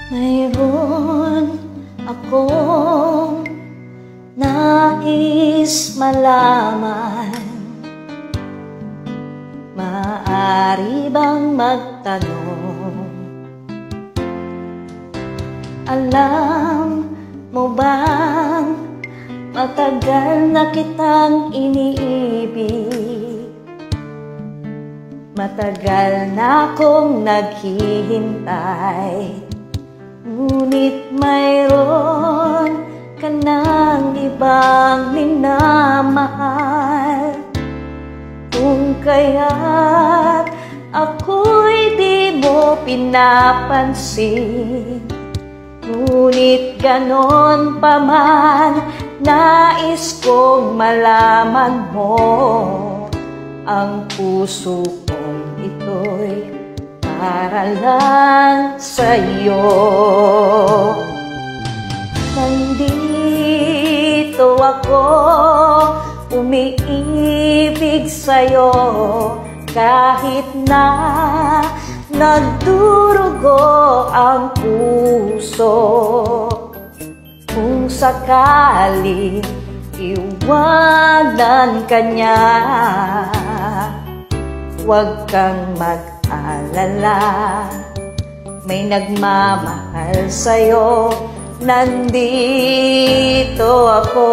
Mayroon akong nais malaman. Maaari bang magtanong? Alam mo bang matagal na kitang iniibig? Matagal na akong naghihintay, ngunit mayroon ka ng ibang minamahal. Kung kaya't ako'y di mo pinapansin, ngunit ganon pa man, nais kong malaman mo, ang puso kong ito'y para lang sa'yo. Nandito ako, umiibig sa'yo, kahit na nagdurugo ang puso. Kung sakaling iwanan ka niya, huwag kang mag-alala, may nagmamahal sa'yo, nandito ako.